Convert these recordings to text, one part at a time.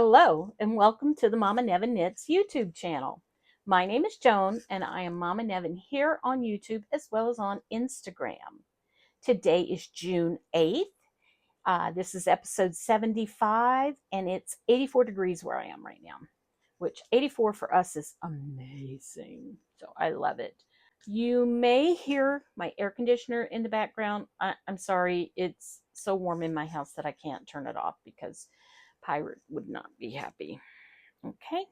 Hello, and welcome to the Mommanevin Knits YouTube channel. My name is Joan, and I am Mommanevin here on YouTube as well as on Instagram. Today is June 8th. This is episode 75, and it's 84 degrees where I am right now, which 84 for us is amazing. So I love it. You may hear my air conditioner in the background. I'm sorry, it's so warm in my house that I can't turn it off because Pirate would not be happy. Okay,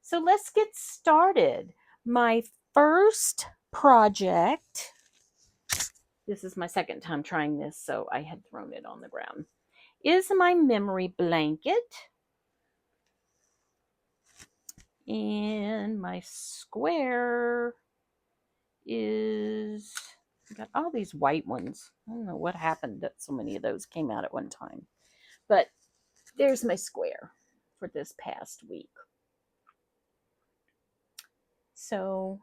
so let's get started. My first project, this is my second time trying this, so I had thrown it on the ground, is my memory blanket. And my square is, I got all these white ones. I don't know what happened that so many of those came out at one time. But there's my square for this past week. So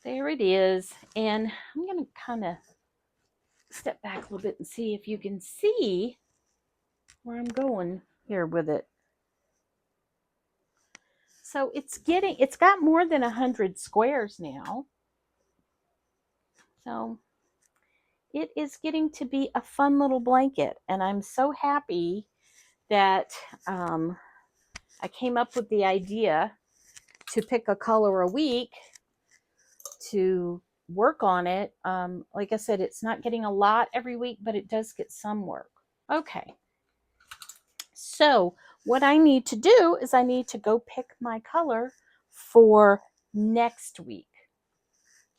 there it is. And I'm going to kind of step back a little bit and see if you can see where I'm going here with it. So it's got more than 100 squares now. So it is getting to be a fun little blanket. And I'm so happy that I came up with the idea to pick a color a week to work on it. Like I said, it's not getting a lot every week, but it does get some work. Okay. So what I need to do is I need to go pick my color for next week.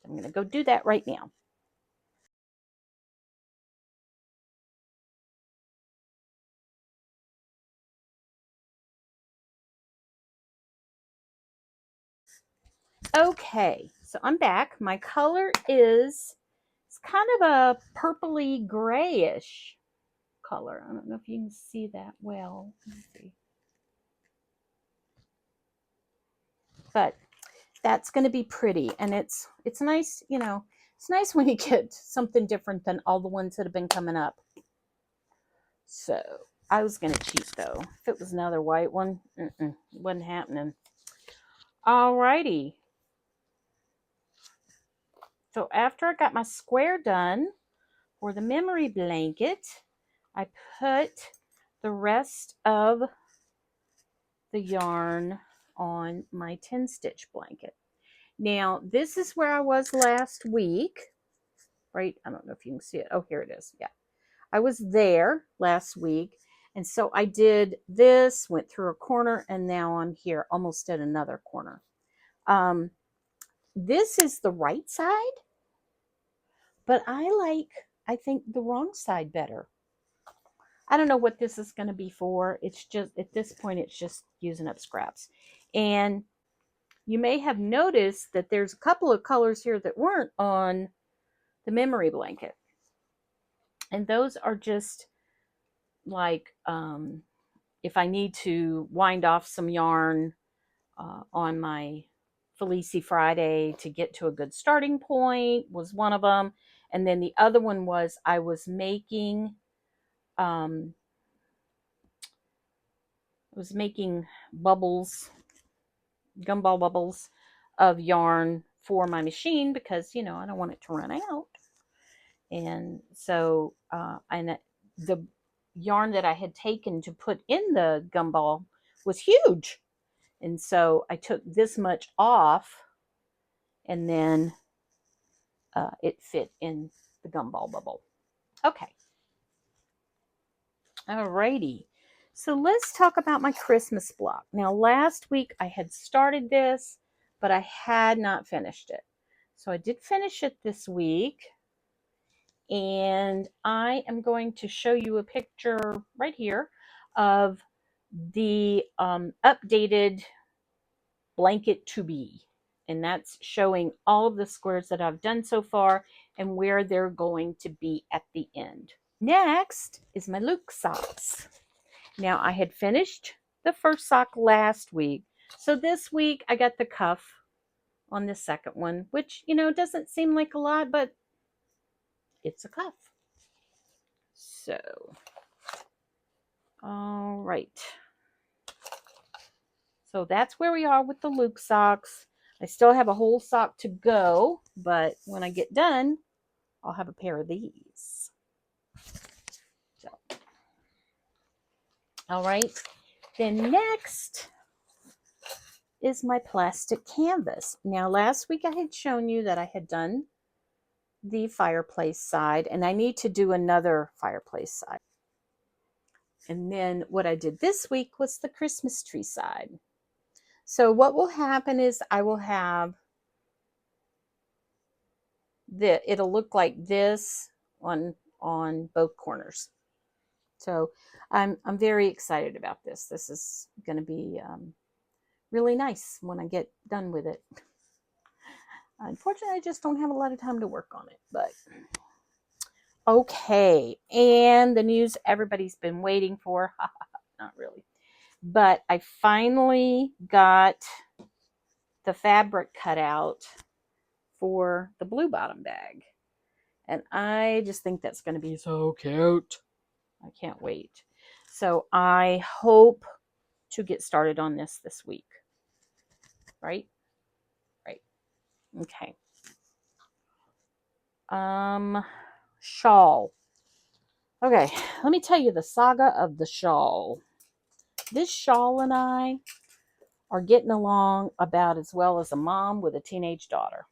I'm going to go do that right now. Okay, so I'm back. My color is, it's kind of a purpley grayish color. I don't know if you can see that well. Let's see. But that's going to be pretty, and it's nice, you know, it's nice when you get something different than all the ones that have been coming up. So I was going to cheat though. If it was another white one, it wasn't happening. Alrighty. So after I got my square done for the memory blanket, I put the rest of the yarn on my 10 stitch blanket. Now this is where I was last week, right? I don't know if you can see it. Oh, here it is. Yeah. I was there last week. And so I did this, went through a corner, and now I'm here almost at another corner. This is the right side, but I think the wrong side better. I don't know what this is going to be for. It's just, at this point, it's just using up scraps. And you may have noticed that there's a couple of colors here that weren't on the memory blanket. And those are just like, if I need to wind off some yarn on my Felici Friday to get to a good starting point was one of them. And then the other one was I was making bubbles, gumball bubbles of yarn for my machine because, you know, I don't want it to run out. And so and the yarn that I had taken to put in the gumball was huge. And so I took this much off, and then it fit in the gumball bubble. Okay. Alrighty. So let's talk about my Christmas block. Now, last week I had started this, but I had not finished it. So I did finish it this week. And I am going to show you a picture right here of the updated blanket to be. And that's showing all of the squares that I've done so far and where they're going to be at the end. Next is my Luke socks. Now I had finished the first sock last week. So this week I got the cuff on the second one, which, you know, doesn't seem like a lot, but it's a cuff. So, all right. So that's where we are with the Luke socks. I still have a whole sock to go, but when I get done, I'll have a pair of these. So, all right. Then next is my plastic canvas. Now, last week I had shown you that I had done the fireplace side, and I need to do another fireplace side. And then what I did this week was the Christmas tree side. So what will happen is I will have it'll look like this on both corners. So I'm very excited about this. This is going to be really nice when I get done with it. Unfortunately, I just don't have a lot of time to work on it, but okay. And the news everybody's been waiting for. Not really. But I finally got the fabric cut out for the blue bottom bag. And I just think that's going to be so cute. I can't wait. So I hope to get started on this week. Right? Right. Okay. Shawl. Okay, let me tell you the saga of the shawl. This shawl and I are getting along about as well as a mom with a teenage daughter.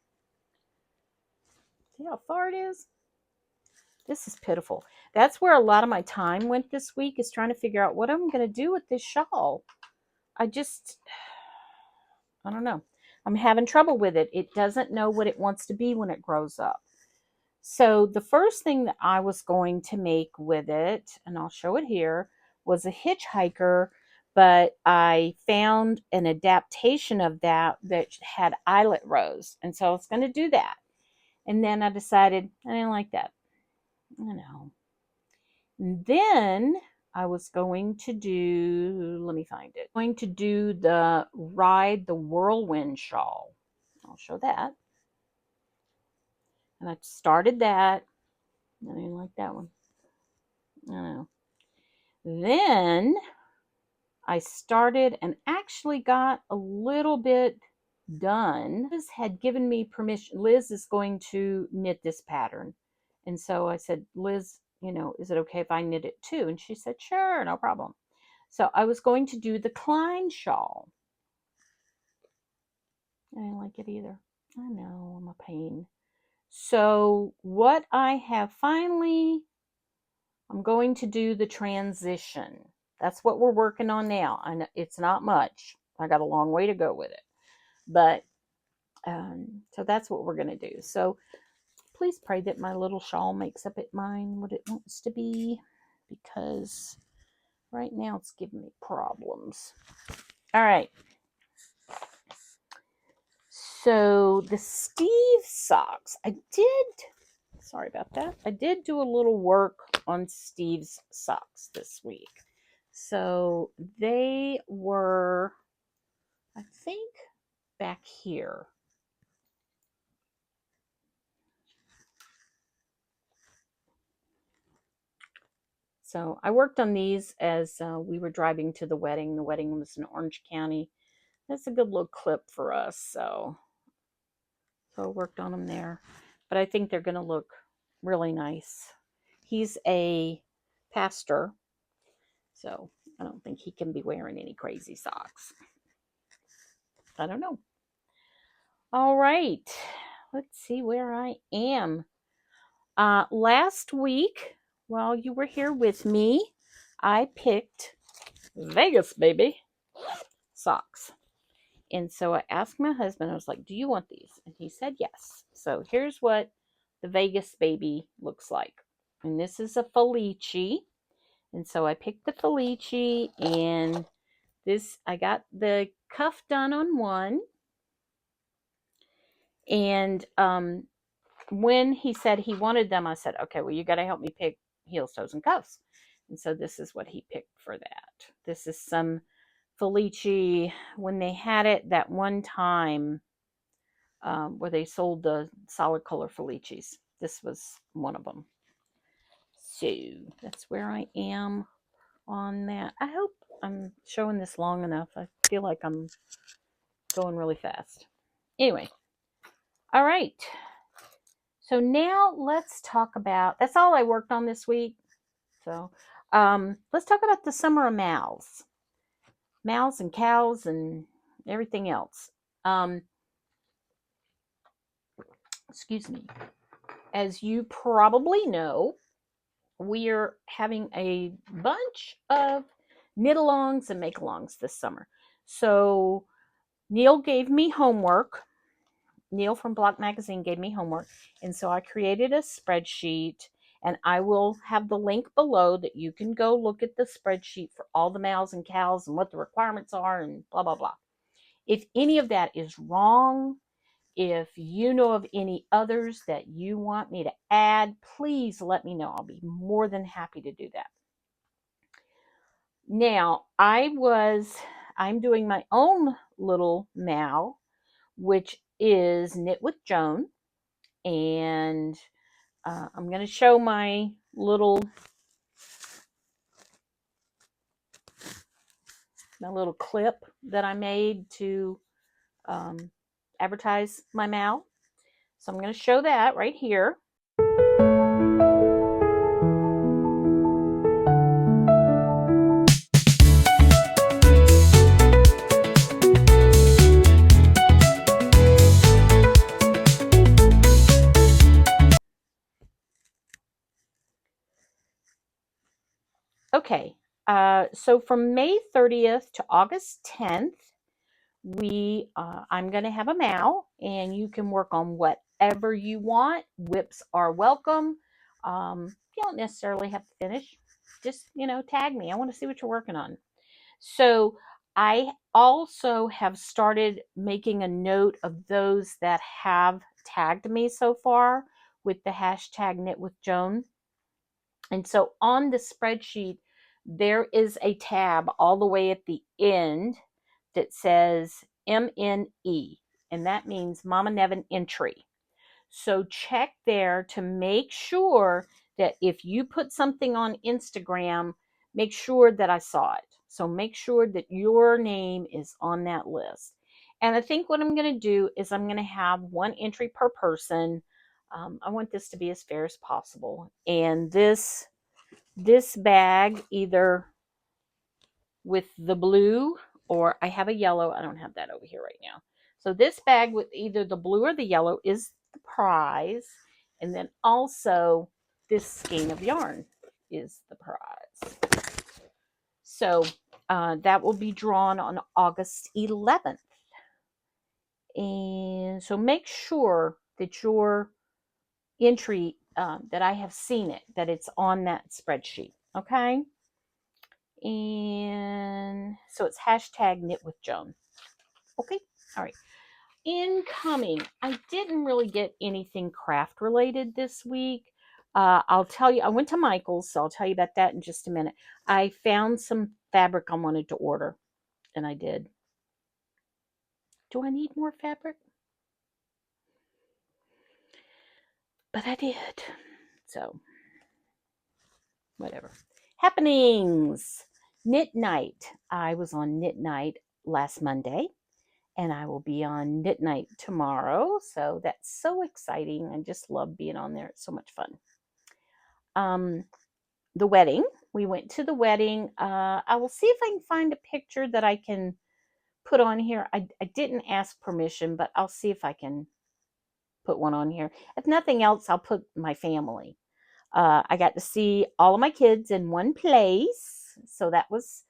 See how far it is? This is pitiful. That's where a lot of my time went this week, is trying to figure out what I'm going to do with this shawl. I don't know. I'm having trouble with it. It doesn't know what it wants to be when it grows up. So the first thing that I was going to make with it, and I'll show it here, was a hitchhiker, but I found an adaptation of that had eyelet rows. And so I was going to do that. And then I decided I didn't like that. I know. And then I was going to do, let me find it, going to do the Ride the Whirlwind shawl. I'll show that. And I started that. I didn't like that one. I know. Then I started and actually got a little bit done. Liz had given me permission. Liz is going to knit this pattern. And so I said, Liz, is it okay if I knit it too? And she said, sure, no problem. So I was going to do the Klein shawl. I didn't like it either. I know, I'm a pain. So what I have finally, I'm going to do the transition. That's what we're working on now. I know it's not much. I got a long way to go with it. But so that's what we're going to do. So please pray that my little shawl makes up its mind what it wants to be, because right now it's giving me problems. All right. So the Steve socks, sorry about that. I did do a little work on Steve's socks this week. So they were, I think, back here. So I worked on these as we were driving to the wedding. The wedding was in Orange County. That's a good little clip for us. So I worked on them there. But I think they're going to look really nice. He's a pastor, so I don't think he can be wearing any crazy socks. I don't know. All right. Let's see where I am. Last week, while you were here with me, I picked Vegas, baby, socks. And so I asked my husband, I was like, do you want these? And he said yes. So here's what the Vegas baby looks like. And this is a Felici. And so I picked the Felici, and this, I got the cuff done on one. And when he said he wanted them, I said, okay, well, you got to help me pick heels, toes, and cuffs. And so this is what he picked for that. This is some Felici, when they had it that one time where they sold the solid color Felicis. This was one of them. So that's where I am on that. I hope I'm showing this long enough. I feel like I'm going really fast. Anyway, all right. So now let's talk about, that's all I worked on this week. So let's talk about the summer of Mals and Kals and everything else. Excuse me. As you probably know, we are having a bunch of knit-alongs and make-alongs this summer. So Neil gave me homework. Neil from Block Magazine gave me homework. And so I created a spreadsheet, and I will have the link below that you can go look at the spreadsheet for all the Mals and Kals and what the requirements are and blah, blah, blah. If any of that is wrong, if you know of any others that you want me to add, please let me know. I'll be more than happy to do that. Now, I'm doing my own little Mal, which is Knit with Joan. And I'm going to show my little clip that I made to advertise my Mal. So I'm going to show that right here. Okay, so from May 30th to August 10th, I'm going to have a Mal, and you can work on whatever you want. Whips are welcome. You don't necessarily have to finish. Just, tag me. I want to see what you're working on. So I also have started making a note of those that have tagged me so far with the hashtag Knit with Joan. And so on the spreadsheet, there is a tab all the way at the end that says MNE, and that means Mommanevin entry. So check there to make sure that if you put something on Instagram, make sure that I saw it. So make sure that your name is on that list. And I think what I'm going to do is I'm going to have one entry per person. I want this to be as fair as possible. And this bag, either with the blue, or I have a yellow. I don't have that over here right now. So this bag with either the blue or the yellow is the prize. And then also this skein of yarn is the prize. So that will be drawn on August 11th. And so make sure that your entry, that I have seen it, that it's on that spreadsheet. Okay. And so it's hashtag Knit with Joan. Okay. All right. Incoming. I didn't really get anything craft related this week. I'll tell you, I went to Michael's, so I'll tell you about that in just a minute. I found some fabric I wanted to order, and I did. Do I need more fabric? But I did. So, whatever. Happenings. Knit Night. I was on Knit Night last Monday, and I will be on Knit Night tomorrow. So that's so exciting. I just love being on there. It's so much fun. The wedding. We went to the wedding. I will see if I can find a picture that I can put on here. I didn't ask permission, but I'll see if I can put one on here. If nothing else, I'll put my family. I got to see all of my kids in one place, so that was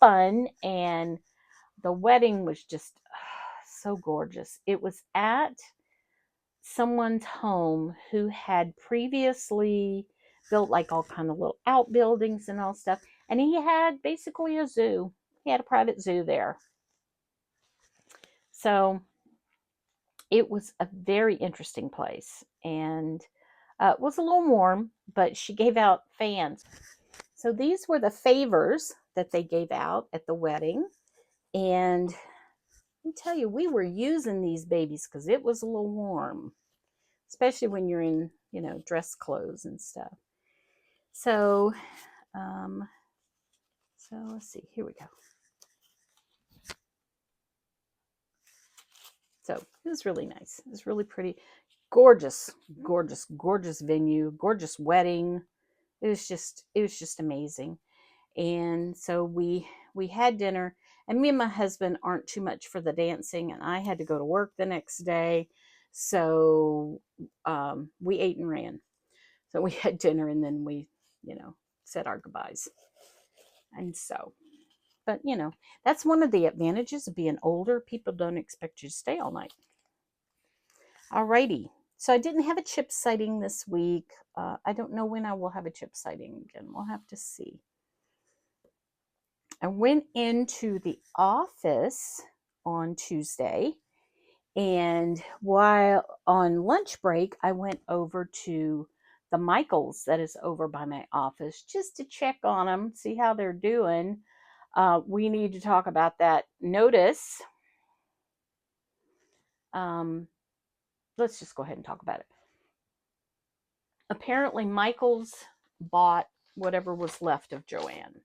fun. And the wedding was just so gorgeous. It was at someone's home who had previously built like all kind of little outbuildings and all stuff, and he had basically a zoo. He had a private zoo there. So it was a very interesting place, and it was a little warm, but she gave out fans. So these were the favors that they gave out at the wedding. And let me tell you, we were using these babies because it was a little warm, especially when you're in, dress clothes and stuff. So So let's see, here we go. So it was really nice. It was really pretty. Gorgeous, gorgeous, gorgeous venue, gorgeous wedding. It was just amazing. And so we had dinner, and me and my husband aren't too much for the dancing, and I had to go to work the next day. So we ate and ran. So we had dinner, and then we, said our goodbyes. And so, but that's one of the advantages of being older. People don't expect you to stay all night. Alrighty. So I didn't have a chip sighting this week. I don't know when I will have a chip sighting again. We'll have to see. I went into the office on Tuesday, and while on lunch break, I went over to the Michaels that is over by my office just to check on them, see how they're doing. We need to talk about that notice. Let's just go ahead and talk about it. Apparently, Michaels bought whatever was left of Joanne.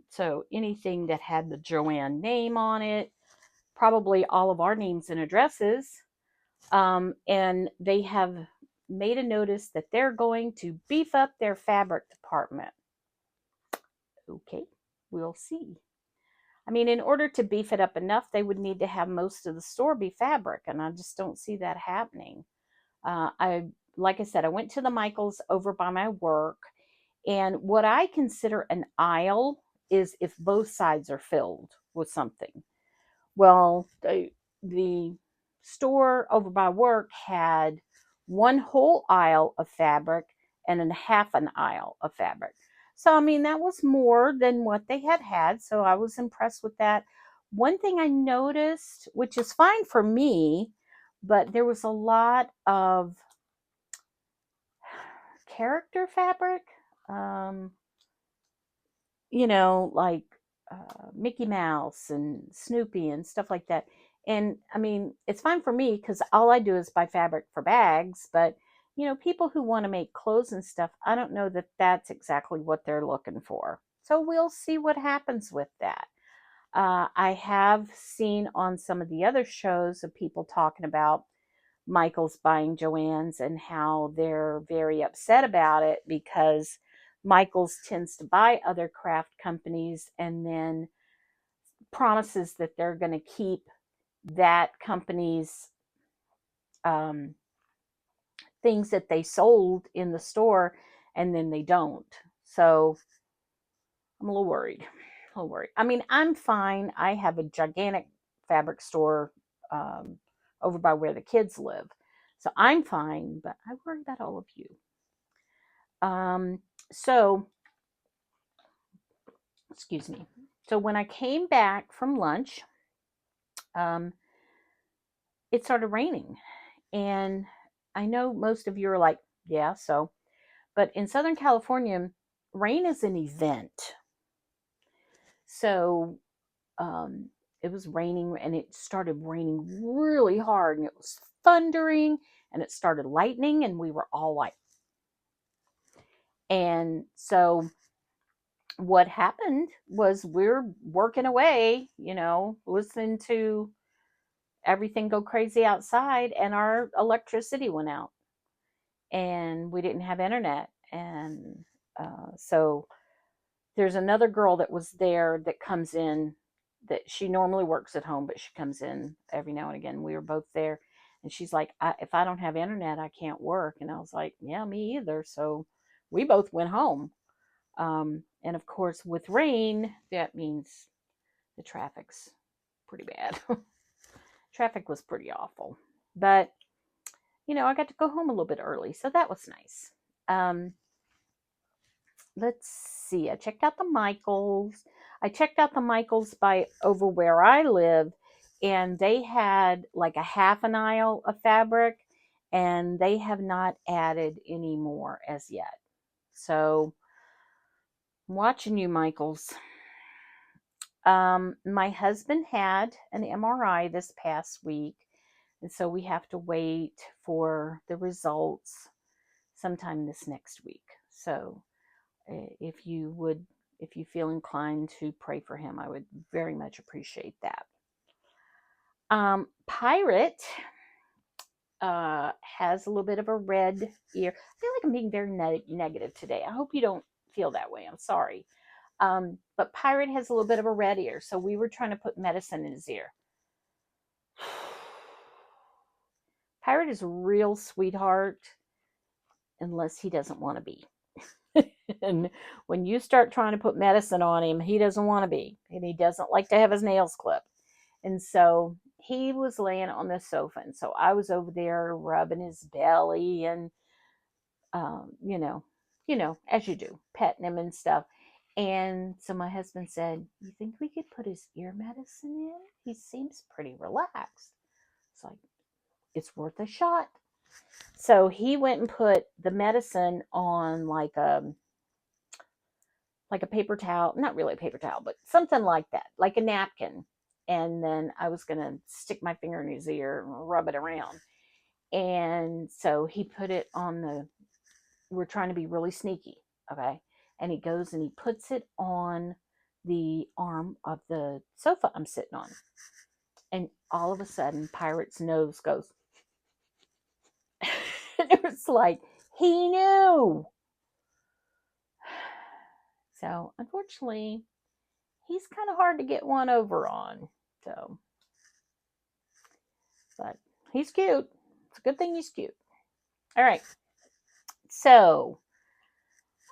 So anything that had the Joanne name on it, probably all of our names and addresses. And they have made a notice that they're going to beef up their fabric department. Okay, we'll see. I mean, in order to beef it up enough, they would need to have most of the store be fabric, and I just don't see that happening. Like I said, I went to the Michaels over by my work, and what I consider an aisle is if both sides are filled with something. Well, the store over by work had one whole aisle of fabric and a half an aisle of fabric. So, I mean, that was more than what they had. So I was impressed with that. One thing I noticed, which is fine for me, but there was a lot of character fabric. Um, like Mickey Mouse and Snoopy and stuff like that. And I mean, it's fine for me because all I do is buy fabric for bags. But, people who want to make clothes and stuff, I don't know that that's exactly what they're looking for. So we'll see what happens with that. I have seen on some of the other shows of people talking about Michael's buying Joann's and how they're very upset about it because Michael's tends to buy other craft companies and then promises that they're going to keep that company's things that they sold in the store, and then they don't. So I'm a little worried. I mean, I'm fine. I have a gigantic fabric store over by where the kids live. So I'm fine, but I worry about all of you. So, excuse me. So when I came back from lunch, it started raining. And I know most of you are like, yeah, so. But in Southern California, rain is an event. So it was raining, and it started raining really hard, and it was thundering, and it started lightning, and we were all like, and so what happened was we're working away, listening to everything go crazy outside, and our electricity went out, and we didn't have internet. And so there's another girl that was there that comes in, that she normally works at home, but she comes in every now and again. We were both there, and she's like, if I don't have internet, I can't work. And I was like, yeah, me either. So we both went home. And of course, with rain, that means the traffic's pretty bad. Traffic was pretty awful. But, I got to go home a little bit early, so that was nice. Let's see. I checked out the Michaels. I checked out the Michaels by over where I live, and they had like a half an aisle of fabric, and they have not added any more as yet. So I'm watching you, Michaels. My husband had an MRI this past week, and so we have to wait for the results sometime this next week. So if you would, if you feel inclined to pray for him, I would very much appreciate that. Pirate has a little bit of a red ear. I feel like I'm being very negative today. I hope you don't feel that way. I'm sorry. But Pirate has a little bit of a red ear, so we were trying to put medicine in his ear. Pirate is a real sweetheart, unless he doesn't want to be. And when you start trying to put medicine on him, he doesn't want to be, and he doesn't like to have his nails clipped. And so he was laying on the sofa, and so I was over there rubbing his belly and you know, as you do, petting him and stuff. And so my husband said, "You think we could put his ear medicine in? He seems pretty relaxed." It's like, it's worth a shot. So he went and put the medicine on like a paper towel, not really a paper towel, but something like that, like a napkin. And then I was going to stick my finger in his ear and rub it around. And so he put it on we're trying to be really sneaky, okay? And he goes and he puts it on the arm of the sofa I'm sitting on. And all of a sudden, Pirate's nose goes. And it was like, he knew. So, unfortunately, he's kind of hard to get one over on. So, but he's cute. It's a good thing he's cute. All right. So,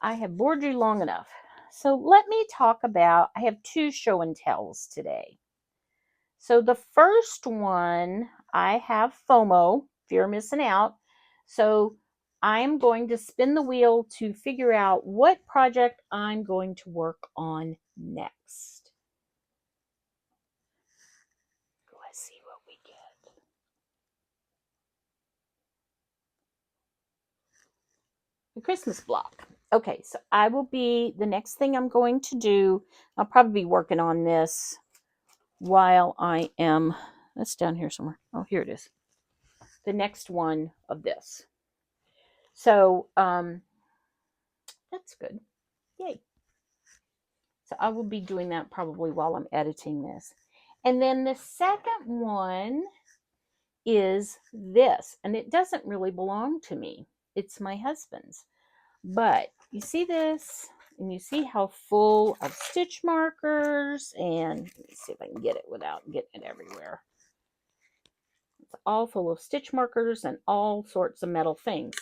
I have bored you long enough. So, let me talk about, I have 2 show and tells today. So, the first one, I have FOMO, fear of missing out. So, I'm going to spin the wheel to figure out what project I'm going to work on next. Let's see what we get. The Christmas block. Okay, so the next thing I'm going to do, I'll probably be working on this while I am, that's down here somewhere. Oh, here it is. The next one of this. So, that's good. Yay. So I will be doing that probably while I'm editing this. And then the second one is this, and it doesn't really belong to me. It's my husband's. But you see this, and you see how full of stitch markers, and let me see if I can get it without getting it everywhere. It's all full of stitch markers and all sorts of metal things.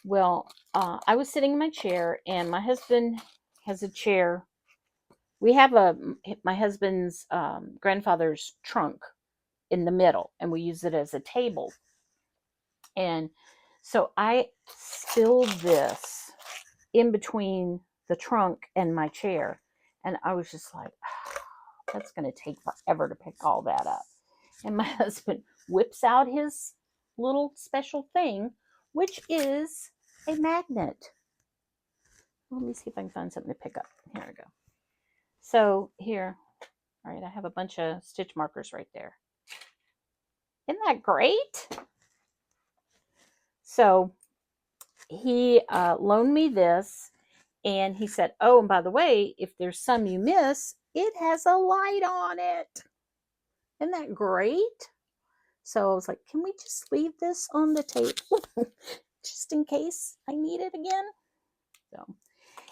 Well, I was sitting in my chair, and my husband has a chair. We have my husband's grandfather's trunk in the middle, and we use it as a table. And so I spilled this in between the trunk and my chair, and I was just like, oh, that's going to take forever to pick all that up. And my husband whips out his little special thing, which is a magnet. Let me see if I can find something to pick up. Here we go. So here, all right, I have a bunch of stitch markers right there. Isn't that great? So he loaned me this, and he said, "Oh, and by the way, if there's some you miss, it has a light on it." Isn't that great? So I was like, can we just leave this on the table just in case I need it again? So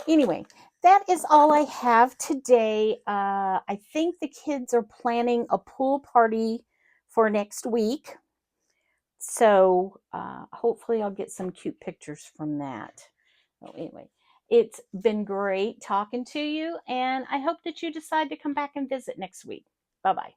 anyway, that is all I have today. I think the kids are planning a pool party for next week. So hopefully I'll get some cute pictures from that. So anyway, it's been great talking to you, and I hope that you decide to come back and visit next week. Bye-bye.